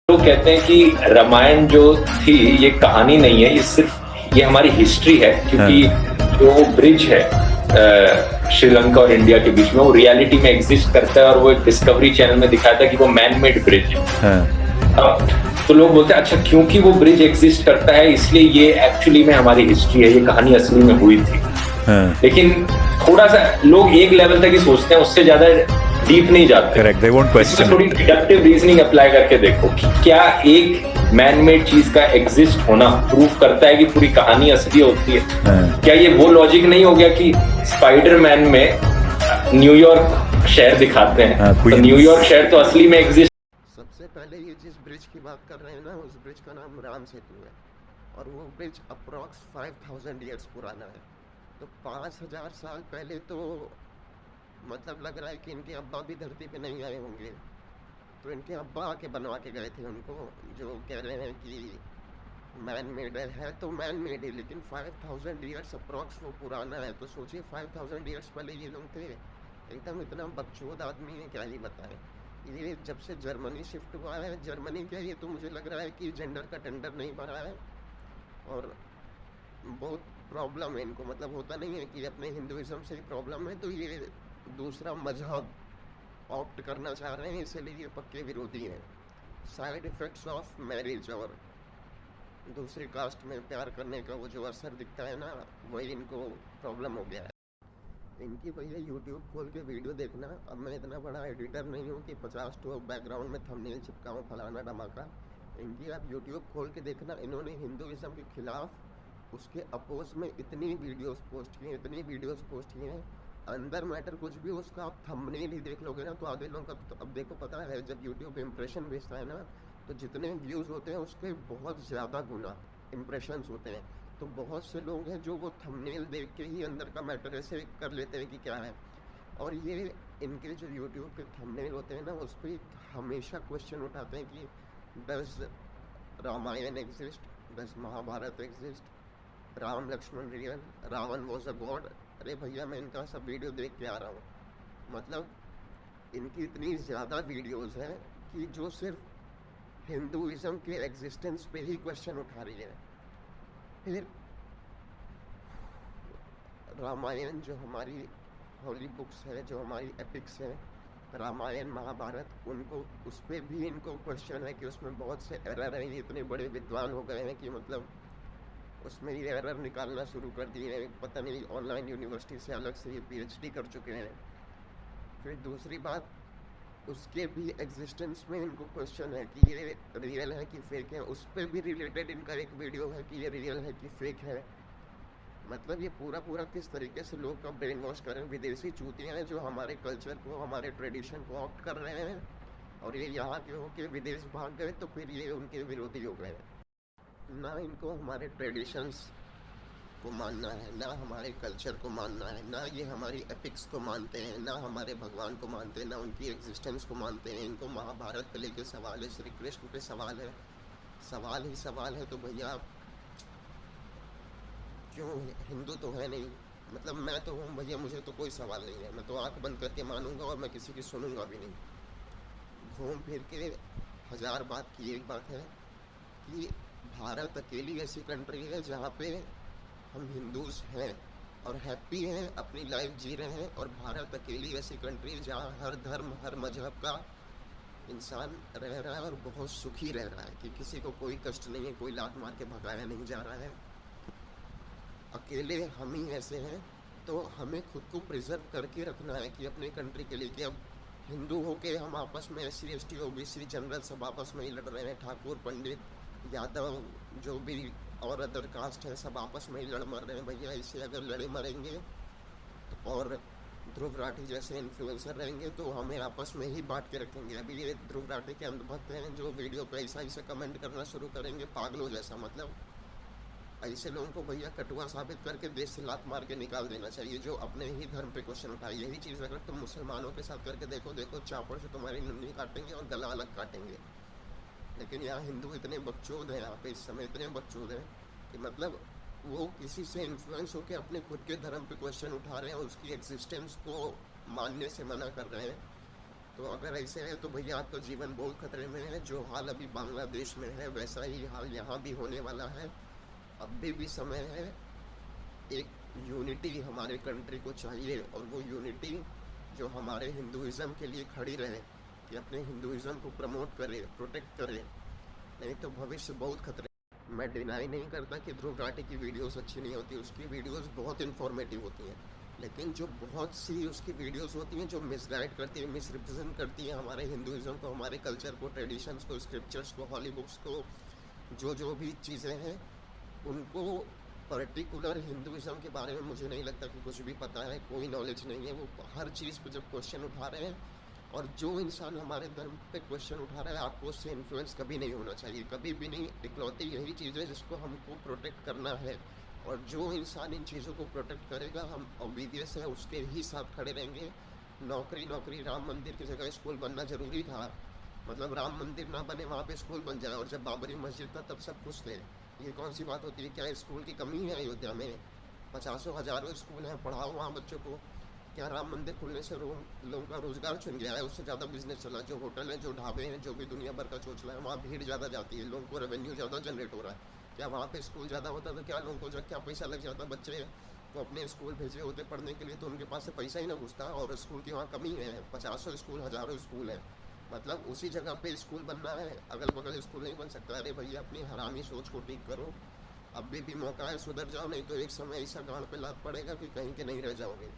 लोग कहते हैं कि रामायण जो थी ये कहानी नहीं है, ये हमारी हिस्ट्री है, क्योंकि जो ब्रिज है श्रीलंका और इंडिया के बीच में वो रियलिटी में एग्जिस्ट करता है और वो एक डिस्कवरी चैनल में दिखाया था कि वो मैन मेड ब्रिज है। तो लोग बोलते हैं अच्छा क्योंकि वो ब्रिज एग्जिस्ट करता है इसलिए ये एक्चुअली में हमारी हिस्ट्री है, ये कहानी असली में हुई थी। लेकिन थोड़ा सा लोग एक लेवल तक ही सोचते हैं, उससे ज्यादा डीप नहीं जाते। Correct, they won't question. थोड़ी डिडक्टिव रीजनिंग अप्लाई करके देखो कि क्या एक मैन मेड चीज का एग्जिस्ट होना प्रूफ करता है कि पूरी कहानी असली होती है। क्या ये वो लॉजिक नहीं हो गया कि स्पाइडरमैन में न्यूयॉर्क शहर दिखाते हैं, तो न्यूयॉर्क शहर तो असली में एग्जिस्ट। सबसे पहले ये जिस ब्रिज की बात कर रहे हैं ना, उस ब्रिज का नाम राम सेतु है और वो ब्रिज अप्रॉक्स 5000 ईयर्स पुराना है। तो 5000 साल पहले तो मतलब लग रहा है कि इनके अब्बा भी धरती पे नहीं आए होंगे, तो इनके अब्बा आके बनवा के गए थे उनको। जो कह रहे हैं कि मैन मेड है तो मैन मेड है, लेकिन 5000 ईयर्स अप्रॉक्स वो पुराना है। तो सोचिए 5000 ईयर्स पहले ये लोग थे। एकदम इतना बकचोद आदमी है, क्या ही बताएं। ये जब से जर्मनी शिफ्ट हुआ है, जर्मनी क्या, ये तो मुझे लग रहा है कि जेंडर का टेंडर नहीं भरा है और बहुत प्रॉब्लम है इनको। मतलब होता नहीं है कि अपने हिंदुइज्म से ही प्रॉब्लम है, तो ये दूसरा मजहब ऑप्ट करना चाह रहे हैं, इसलिए ये पक्के विरोधी हैं। साइड इफ़ेक्ट्स ऑफ मैरिज और दूसरी कास्ट में प्यार करने का वो जो असर दिखता है ना, वही इनको प्रॉब्लम हो गया है। इनकी भैया यूट्यूब खोल के वीडियो देखना। अब मैं इतना बड़ा एडिटर नहीं हूँ कि 50 तो बैकग्राउंड में थंबनेल चिपकाऊँ फलाना धमाका। इनकी आप यूट्यूब खोल के देखना, इन्होंने हिंदुइज्म के खिलाफ उसके अपोज में इतनी वीडियोस पोस्ट की हैं, इतनी वीडियोस पोस्ट की हैं। अंदर मैटर कुछ भी, उसका आप थंबनेल ही देख लोगे ना तो आगे लोगों का तो अब देखो पता है, जब यूट्यूब इम्प्रेशन भेजता है ना तो जितने व्यूज़ होते हैं उसके बहुत ज़्यादा गुना इम्प्रेशंस होते हैं। तो बहुत से लोग हैं जो वो थंबनेल देख के ही अंदर का मैटर ऐसे कर लेते हैं कि क्या है। और ये इनके जो यूट्यूब के थंबनेल होते हैं ना, उस पर हमेशा क्वेश्चन उठाते हैं कि does Ramayana exist, does Mahabharata exist, Ram Lakshman real, Ravan was a god. अरे भैया मैं इनका सब वीडियो देख के आ रहा हूँ। मतलब इनकी इतनी ज़्यादा वीडियोस हैं कि जो सिर्फ हिंदुइज्म के एग्जिस्टेंस पे ही क्वेश्चन उठा रही है। फिर रामायण जो हमारी होली बुक्स है, जो हमारी एपिक्स हैं, रामायण महाभारत, उनको उस पर भी इनको क्वेश्चन है कि उसमें बहुत से एरर हैं। ये इतने बड़े विद्वान हो गए हैं कि मतलब उसमें ये एरर निकालना शुरू कर दिए हैं। पता नहीं ऑनलाइन यूनिवर्सिटी से अलग से ये पीएचडी कर चुके हैं। फिर दूसरी बात, उसके भी एग्जिस्टेंस में इनको क्वेश्चन है कि ये रियल है कि फेक है। उस पर भी रिलेटेड इनका एक वीडियो है कि ये रियल है कि फेक है। मतलब ये पूरा किस तरीके से लोग का ब्रेन वॉश कर रहे हैं। विदेशी चूतियाँ हैं जो हमारे कल्चर को, हमारे ट्रेडिशन को ऑप्ट कर रहे हैं, और ये यहाँ के होके विदेश भाग गए तो फिर ये उनके विरोधी हो गए। ना इनको हमारे ट्रेडिशंस को मानना है, ना हमारे कल्चर को मानना है, ना ये हमारी एपिक्स को मानते हैं, ना हमारे भगवान को मानते हैं, ना उनकी एग्जिस्टेंस को मानते हैं। इनको महाभारत पे लेके सवाल है, श्री कृष्ण पे सवाल है, सवाल ही सवाल है। तो भैया आप क्यों, हिंदू तो है नहीं, मतलब मैं तो हूँ भैया, मुझे तो कोई सवाल नहीं है। मैं तो आंख बंद करके मानूंगा और मैं किसी की सुनूंगा भी नहीं। घूम फिर के 1000 बात की एक बात है कि भारत अकेली ऐसी कंट्री है जहाँ पे हम हिंदूज हैं और हैप्पी हैं, अपनी लाइफ जी रहे हैं। और भारत अकेली ऐसी कंट्री है जहाँ हर धर्म, हर मजहब का इंसान रह रहा है और बहुत सुखी रह रहा है, कि किसी को कोई कष्ट नहीं है, कोई लात मार के भगाया नहीं जा रहा है। अकेले हम ही ऐसे हैं, तो हमें खुद को प्रिजर्व करके रखना है कि अपनी कंट्री के लिए। कि अब हिंदू होके हम आपस में SC ST OBC जनरल सब आपस में ही लड़ रहे हैं, ठाकुर पंडित यादव जो भी और अदर कास्ट है सब आपस में ही लड़ मर रहे हैं। भैया इससे अगर लड़े मरेंगे तो, और ध्रुव राठी जैसे इन्फ्लुएंसर रहेंगे तो हमें आपस में ही बांट के रखेंगे। अभी ये ध्रुव राठी के अंधभक्त हैं जो वीडियो पे ऐसा कमेंट करना शुरू करेंगे पागलों जैसा। मतलब ऐसे लोगों को भैया कटुआ साबित करके देश से लात मार के निकाल देना चाहिए, जो अपने ही धर्म पे क्वेश्चन उठाए। यही चीज़ अगर तुम मुसलमानों के साथ करके देखो चापड़ से तुम्हारी नन्ही काटेंगे और गला अलग काटेंगे। लेकिन यहाँ हिंदू इतने बकचोद हैं, यहाँ पे इस समय इतने बकचोद हैं कि मतलब वो किसी से इन्फ्लुएंस होकर अपने खुद के धर्म पे क्वेश्चन उठा रहे हैं, उसकी एग्जिस्टेंस को मानने से मना कर रहे हैं। तो अगर ऐसे है तो भैया आपका जीवन बहुत खतरे में है। जो हाल अभी बांग्लादेश में है वैसा ही हाल यहाँ भी होने वाला है। अभी भी समय है, एक यूनिटी हमारे कंट्री को चाहिए, और वो यूनिटी जो हमारे हिंदुज़म के लिए खड़ी रहे, कि अपने हिंदुज़म को प्रमोट करे, प्रोटेक्ट करे, नहीं तो भविष्य बहुत खतरे। मैं डिनाई नहीं करता कि ध्रुव राठी की वीडियोस अच्छी नहीं होती, उसकी वीडियोस बहुत इन्फॉर्मेटिव होती हैं, लेकिन जो बहुत सी उसकी वीडियोस होती हैं जो मिसगाइड करती है, मिस रिप्रेजेंट करती है हमारे हिंदुज़म को, हमारे कल्चर को, ट्रेडिशंस को, स्क्रिप्चर्स को, हॉली बुक्स को, जो भी चीज़ें हैं उनको, पर्टिकुलर हिंदुज़म के बारे में मुझे नहीं लगता कि कुछ भी पता है, कोई नॉलेज नहीं है। वो हर चीज़ पर जब क्वेश्चन उठा रहे हैं, और जो इंसान हमारे धर्म पे क्वेश्चन उठा रहा है, आपको उससे इन्फ्लुएंस कभी नहीं होना चाहिए, कभी भी नहीं। इकलौती यही चीज़ है जिसको हमको प्रोटेक्ट करना है, और जो इंसान इन चीज़ों को प्रोटेक्ट करेगा, हम ऑब्वियस है उसके ही साथ खड़े रहेंगे। नौकरी राम मंदिर की जगह स्कूल बनना ज़रूरी था, मतलब राम मंदिर ना बने वहाँ पे स्कूल बन जाए, और जब बाबरी मस्जिद था तब सब कुछ थे। ये कौन सी बात होती है? क्या स्कूल की कमी है अयोध्या में? 50 हज़ारों स्कूल हैं, पढ़ाओ वहाँ बच्चों को। क्या राम मंदिर खुलने से लोगों का रोजगार छुन गया है? उससे ज़्यादा बिजनेस चला। जो होटल हैं, जो ढाबे हैं, जो भी दुनिया भर का चोचला है, वहाँ भीड़ ज़्यादा जाती है, लोगों को रेवेन्यू ज़्यादा जनरेट हो रहा है। क्या वहाँ पे स्कूल ज़्यादा होता तो क्या लोगों को क्या पैसा लग जाता? बच्चे को अपने स्कूल भेजे होते पढ़ने के लिए, तो उनके पास से पैसा ही ना घुसता। और स्कूल की वहाँ कमी है, 50 स्कूल, हज़ारों स्कूल हैं, मतलब उसी जगह पे स्कूल बनना है, अगल बगल स्कूल नहीं बन सकता। अरे भैया, अपनी हरामी सोच को ठीक करो, अभी भी मौका है, सुधर जाओ, नहीं तो एक समय ऐसा गांड पे लात पड़ेगा कि कहीं के नहीं रह जाओगे।